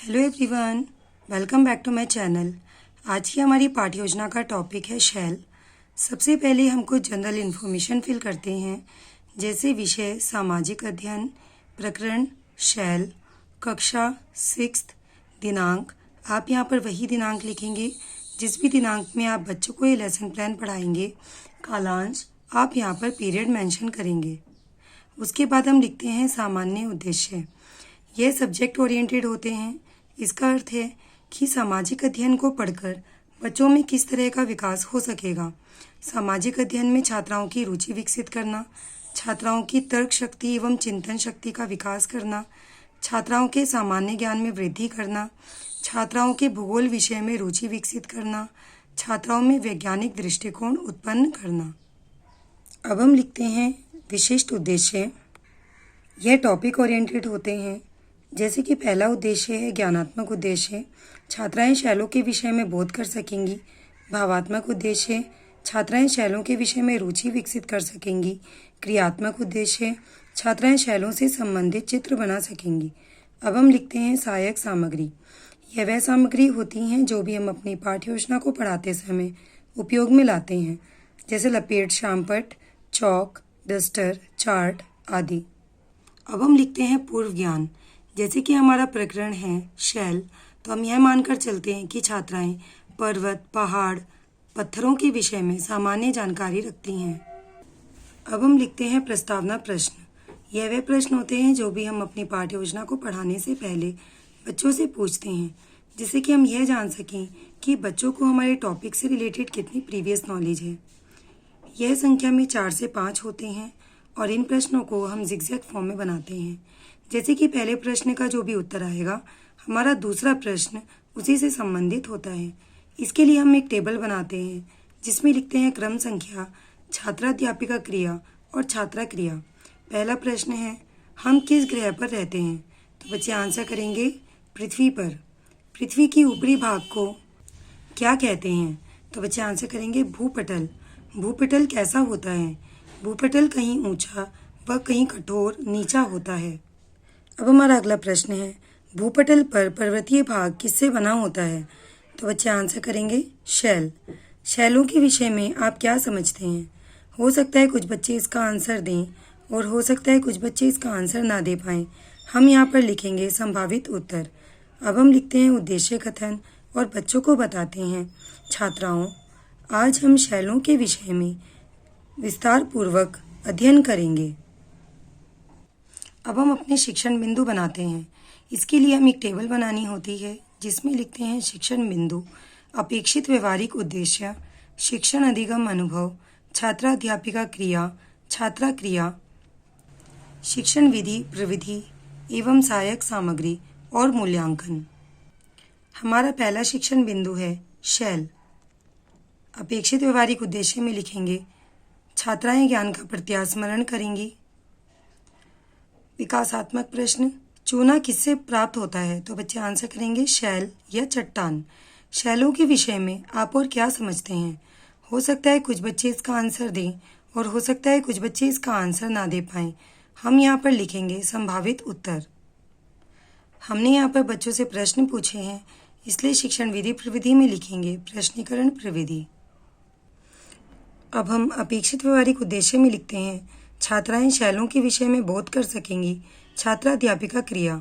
Hello everyone, welcome back to my channel. आज की हमारी पाठ्य योजना का टॉपिक है शैल। सबसे पहले हम कुछ जनरल इन्फॉर्मेशन फिल करते हैं, जैसे विषय सामाजिक अध्ययन, प्रकरण शैल, कक्षा 6, दिनांक। आप यहाँ पर वही दिनांक लिखेंगे जिस भी दिनांक में आप बच्चों को ये लेसन प्लान पढ़ाएंगे। कालांश आप यहाँ पर पीरियड मेंशन करेंगे। उसके बाद हम लिखते हैं सामान्य उद्देश्य। यह सब्जेक्ट ओरिएंटेड होते हैं। इसका अर्थ है कि सामाजिक अध्ययन को पढ़कर बच्चों में किस तरह का विकास हो सकेगा। सामाजिक अध्ययन में छात्राओं की रुचि विकसित करना, छात्राओं की तर्क शक्ति एवं चिंतन शक्ति का विकास करना, छात्राओं के सामान्य ज्ञान में वृद्धि करना, छात्राओं के भूगोल विषय में रुचि विकसित करना, छात्राओं में वैज्ञानिक दृष्टिकोण उत्पन्न करना। अब हम लिखते हैं विशिष्ट उद्देश्य। यह टॉपिक ओरिएंटेड होते हैं। जैसे कि पहला उद्देश्य है ज्ञानात्मक उद्देश्य, छात्राएं शैलों के विषय में बोध कर सकेंगी। भावात्मक उद्देश्य, छात्राएं शैलों के विषय में रुचि विकसित कर सकेंगी। क्रियात्मक उद्देश्य, छात्राएं शैलों से संबंधित चित्र बना सकेंगी। अब हम लिखते हैं सहायक सामग्री। यह वह सामग्री होती हैं जो भी हम अपनी पाठ्य योजना को पढ़ाते समय उपयोग में लाते हैं, जैसे लपेट शामपट, चौक, डस्टर, चार्ट आदि। अब हम लिखते हैं पूर्व ज्ञान। जैसे कि हमारा प्रकरण है शैल, तो हम यह मानकर चलते हैं कि छात्राएं पर्वत, पहाड़, पत्थरों के विषय में सामान्य जानकारी रखती हैं। अब हम लिखते हैं प्रस्तावना प्रश्न। यह वे प्रश्न होते हैं जो भी हम अपनी पाठ्य योजना को पढ़ाने से पहले बच्चों से पूछते हैं, जिससे कि हम यह जान सकें कि बच्चों को हमारे टॉपिक से रिलेटेड कितनी प्रीवियस नॉलेज है। यह संख्या में 4 से 5 होते हैं और इन प्रश्नों को हम जिगजैग फॉर्म में बनाते हैं। जैसे कि पहले प्रश्न का जो भी उत्तर आएगा, हमारा दूसरा प्रश्न उसी से संबंधित होता है। इसके लिए हम एक टेबल बनाते हैं जिसमें लिखते हैं क्रम संख्या, छात्राध्यापिका क्रिया और छात्रा क्रिया। पहला प्रश्न है हम किस ग्रह पर रहते हैं, तो बच्चे आंसर करेंगे पृथ्वी पर। पृथ्वी की ऊपरी भाग को क्या कहते हैं, तो बच्चे आंसर करेंगे भूपटल। भूपटल कैसा होता है, भूपटल कहीं ऊंचा व कहीं कठोर नीचा होता है। अब हमारा अगला प्रश्न है भूपटल पर पर्वतीय भाग किससे बना होता है, तो बच्चे आंसर करेंगे शैल। शैलों के विषय में आप क्या समझते हैं। हो सकता है कुछ बच्चे इसका आंसर दें और हो सकता है कुछ बच्चे इसका आंसर ना दे पाएं। हम यहाँ पर लिखेंगे संभावित उत्तर। अब हम लिखते हैं उद्देश्य कथन और बच्चों को बताते हैं छात्राओं, आज हम शैलों के विषय में विस्तार पूर्वक अध्ययन करेंगे। अब हम अपने शिक्षण बिंदु बनाते हैं। इसके लिए हम एक टेबल बनानी होती है जिसमें लिखते हैं शिक्षण बिंदु, अपेक्षित व्यवहारिक उद्देश्य, शिक्षण अधिगम अनुभव, छात्राध्यापिका क्रिया, छात्रा क्रिया, शिक्षण विधि प्रविधि एवं सहायक सामग्री और मूल्यांकन। हमारा पहला शिक्षण बिंदु है शैल। अपेक्षित व्यवहारिक उद्देश्य में लिखेंगे छात्राएं ज्ञान का प्रत्यास्मरण करेंगी। विकासात्मक प्रश्न, चूना किससे प्राप्त होता है, तो बच्चे आंसर करेंगे शैल या चट्टान। शैलों के विषय में आप और क्या समझते हैं। हो सकता है कुछ बच्चे इसका आंसर दें और हो सकता है कुछ बच्चे इसका आंसर ना दे पाएं। हम यहाँ पर लिखेंगे संभावित उत्तर। हमने यहाँ पर बच्चों से प्रश्न पूछे हैं, इसलिए शिक्षण विधि प्रविधि में लिखेंगे प्रश्नीकरण प्रविधि। अब हम अपेक्षित व्यवहारिक उद्देश्य में लिखते हैं छात्राएं शैलों के विषय में बोध कर सकेंगी। छात्राध्यापिका क्रिया,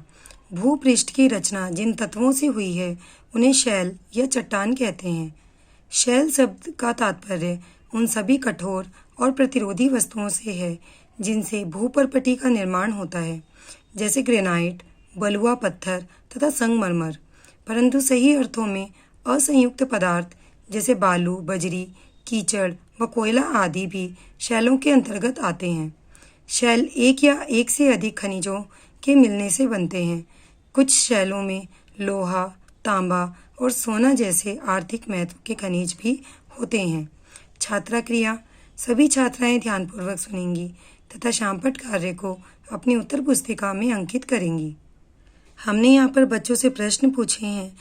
भूपृष्ठ की रचना जिन तत्वों से हुई है उन्हें शैल या चट्टान कहते हैं। शैल शब्द का तात्पर्य उन सभी कठोर और प्रतिरोधी वस्तुओं से है जिनसे भूपर्पटी का निर्माण होता है, जैसे ग्रेनाइट, बलुआ पत्थर तथा संगमरमर। परंतु सही अर्थों में असंयुक्त पदार्थ जैसे बालू, बजरी, कीचड़ व कोयला आदि भी शैलों के अंतर्गत आते हैं। शैल एक या एक से अधिक खनिजों के मिलने से बनते हैं। कुछ शैलों में लोहा, तांबा और सोना जैसे आर्थिक महत्व के खनिज भी होते हैं। छात्रा क्रिया, सभी छात्राएं ध्यानपूर्वक सुनेंगी तथा शामपट कार्य को अपनी उत्तर पुस्तिका में अंकित करेंगी। हमने यहाँ पर बच्चों से प्रश्न पूछे हैं,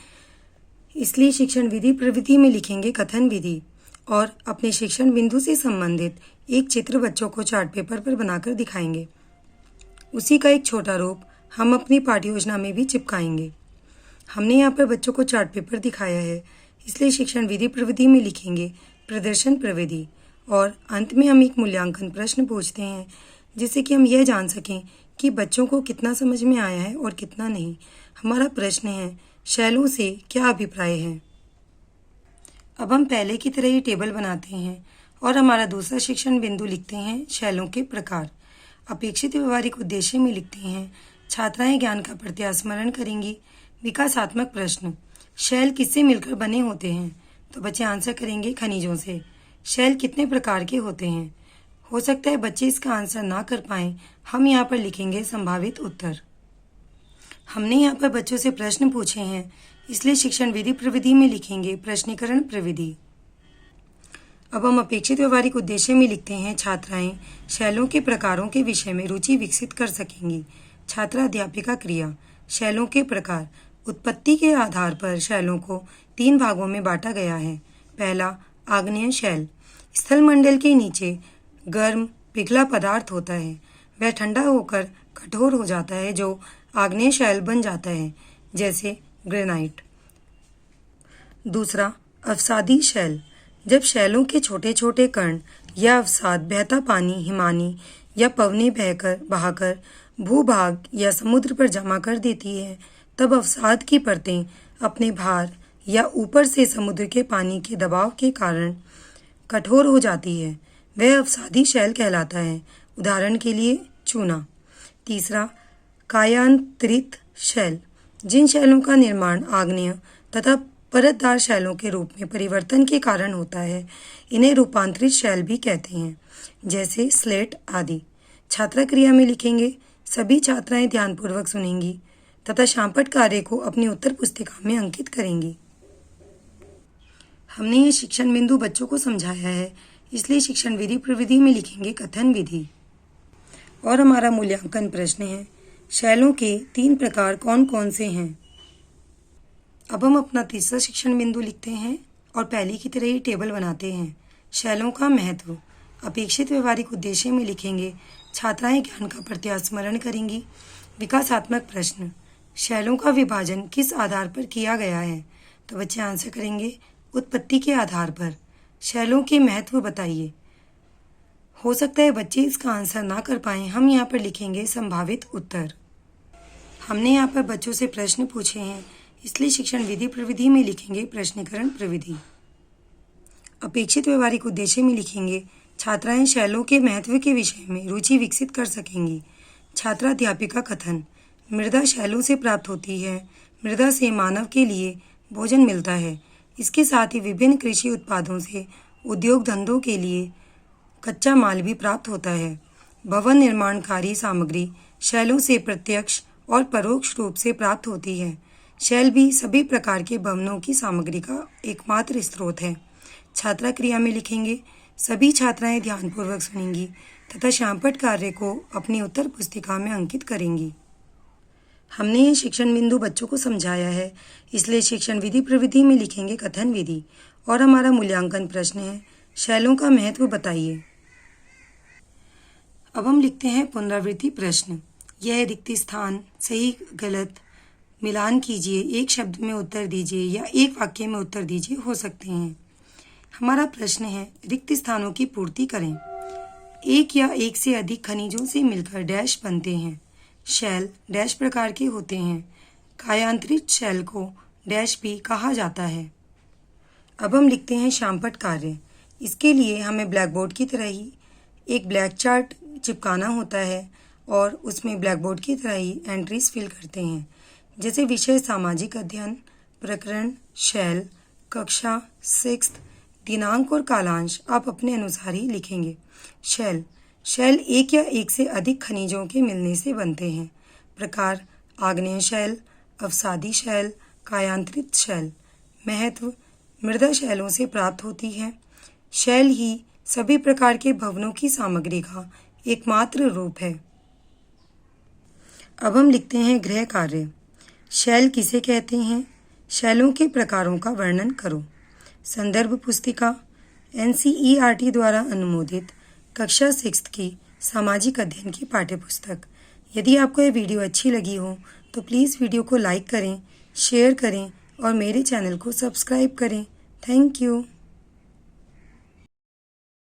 इसलिए शिक्षण विधि प्रविधि में लिखेंगे कथन विधि और अपने शिक्षण बिंदु से संबंधित एक चित्र बच्चों को चार्ट पेपर पर बनाकर दिखाएंगे। उसी का एक छोटा रूप हम अपनी पाठ्य योजना में भी चिपकाएंगे। हमने यहाँ पर बच्चों को चार्ट पेपर दिखाया है, इसलिए शिक्षण विधि प्रविधि में लिखेंगे प्रदर्शन प्रविधि और अंत में हम एक मूल्यांकन प्रश्न पूछते हैं जिससे कि हम यह जान सकें कि बच्चों को कितना समझ में आया है और कितना नहीं। हमारा प्रश्न है, शैलों से क्या अभिप्राय है। अब हम पहले की तरह ही टेबल बनाते हैं और हमारा दूसरा शिक्षण बिंदु लिखते हैं शैलों के प्रकार। अपेक्षित व्यवहारिक उद्देश्य में लिखते हैं छात्राएं ज्ञान का प्रत्यास्मरण करेंगी। विकासात्मक प्रश्न, शैल किससे मिलकर बने होते हैं? तो बच्चे आंसर करेंगे खनिजों से। शैल कितने प्रकार के होते हैं? हो सकता है बच्चे इसका आंसर ना कर पाएं, हम यहाँ पर लिखेंगे संभावित उत्तर। हमने यहाँ पर बच्चों से प्रश्न पूछे हैं, इसलिए शिक्षण विधि प्रविधि में लिखेंगे प्रश्नीकरण प्रविधि। अब हम अपेक्षित व्यवहारिक उद्देश्य में लिखते हैं छात्राएं शैलों के प्रकारों के विषय में रुचि विकसित कर सकेंगी। छात्रा अध्यापिका क्रिया, शैलों के प्रकार। उत्पत्ति के आधार पर शैलों को 3 भागों में बांटा गया है। पहला, आग्नेय शैल। स्थलमंडल के नीचे गर्म पिघला पदार्थ होता है, वह ठंडा होकर कठोर हो जाता है जो आग्नेय शैल बन जाता है, जैसे ग्रेनाइट। दूसरा, अवसादी शैल। जब शैलों के छोटे छोटे कण या अवसाद बहता पानी हिमानी या पवनी बहाकर भूभाग या समुद्र पर जमा कर देती है, तब अवसाद की परतें अपने भार या ऊपर से समुद्र के पानी के दबाव के कारण कठोर हो जाती है, वह अवसादी शैल कहलाता है। उदाहरण के लिए चूना। तीसरा, कायांतरित शैल। जिन शैलों का निर्माण आग्नेय तथा परतदार शैलों के रूप में परिवर्तन के कारण होता है, इन्हें रूपांतरित शैल भी कहते हैं, जैसे स्लेट आदि। छात्रा क्रिया में लिखेंगे। सभी छात्राएं ध्यानपूर्वक सुनेंगी तथा शामपट कार्य को अपनी उत्तर पुस्तिका में अंकित करेंगी। हमने ये शिक्षण बिंदु बच्चों को समझाया है, इसलिए शिक्षण विधि प्रविधि में लिखेंगे कथन विधि। और हमारा मूल्यांकन प्रश्न है, शैलों के 3 प्रकार कौन कौन से हैं। अब हम अपना तीसरा शिक्षण बिंदु लिखते हैं और पहले की तरह ही टेबल बनाते हैं। शैलों का महत्व। अपेक्षित व्यवहारिक उद्देश्य में लिखेंगे छात्राएं ज्ञान का प्रत्यास्मरण करेंगी। विकासात्मक प्रश्न, शैलों का विभाजन किस आधार पर किया गया है? तो बच्चे आंसर करेंगे उत्पत्ति के आधार पर। शैलों के महत्व बताइए। हो सकता है बच्चे इसका आंसर ना कर पाएं, हम यहाँ पर लिखेंगे संभावित उत्तर। हमने यहाँ पर बच्चों से प्रश्न पूछे हैं, इसलिए शिक्षण विधि प्रविधि में लिखेंगे प्रश्नीकरण प्रविधि। अपेक्षित व्यवहारिक उद्देश्य में लिखेंगे छात्राएं शैलों के महत्व के विषय में रुचि विकसित कर सकेंगी। छात्रा अध्यापिका कथन, मृदा शैलों से प्राप्त होती है। मृदा से मानव के लिए भोजन मिलता है। इसके साथ ही विभिन्न कृषि उत्पादों से उद्योग धंधों के लिए कच्चा माल भी प्राप्त होता है। भवन निर्माणकारी सामग्री शैलों से प्रत्यक्ष और परोक्ष रूप से प्राप्त होती है। शैल भी सभी प्रकार के भवनों की सामग्री का एकमात्र स्रोत है। छात्रा क्रिया में लिखेंगे। सभी छात्राएं ध्यानपूर्वक सुनेंगी तथा शामपट कार्य को अपनी उत्तर पुस्तिका में अंकित करेंगी। हमने ये शिक्षण बिंदु बच्चों को समझाया है, इसलिए शिक्षण विधि प्रविधि में लिखेंगे कथन विधि। और हमारा मूल्यांकन प्रश्न है, शैलों का महत्व बताइए। अब हम लिखते हैं पुनरावृत्ति प्रश्न। यह रिक्त स्थान सही गलत मिलान कीजिए, एक शब्द में उत्तर दीजिए या एक वाक्य में उत्तर दीजिए हो सकते हैं। हमारा प्रश्न है, रिक्त स्थानों की पूर्ति करें। एक या एक से अधिक खनिजों से मिलकर डैश बनते हैं। शैल डैश प्रकार के होते हैं। कायांतरित शैल को डैश भी कहा जाता है। अब हम लिखते हैं शामपट कार्य। इसके लिए हमें ब्लैक बोर्ड की तरह ही एक ब्लैक चार्ट चिपकाना होता है और उसमें ब्लैक बोर्ड की तरह ही एंट्रीज फिल करते हैं, जैसे विषय सामाजिक अध्ययन, प्रकरण शैल, कक्षा 6, दिनांक और कालांश आप अपने अनुसार ही लिखेंगे। शैल एक या एक से अधिक खनिजों के मिलने से बनते हैं। प्रकार आग्नेय शैल, अवसादी शैल, कायांतरित शैल। महत्व मृदा शैलों से प्राप्त होती है। शैल ही सभी प्रकार के भवनों की सामग्री का एकमात्र रूप है। अब हम लिखते हैं गृह कार्य। शैल किसे कहते हैं? शैलों के प्रकारों का वर्णन करो। संदर्भ पुस्तिका NCERT द्वारा अनुमोदित कक्षा 6 की सामाजिक अध्ययन की पाठ्य पुस्तक। यदि आपको यह वीडियो अच्छी लगी हो तो प्लीज़ वीडियो को लाइक करें, शेयर करें और मेरे चैनल को सब्सक्राइब करें। Thank you.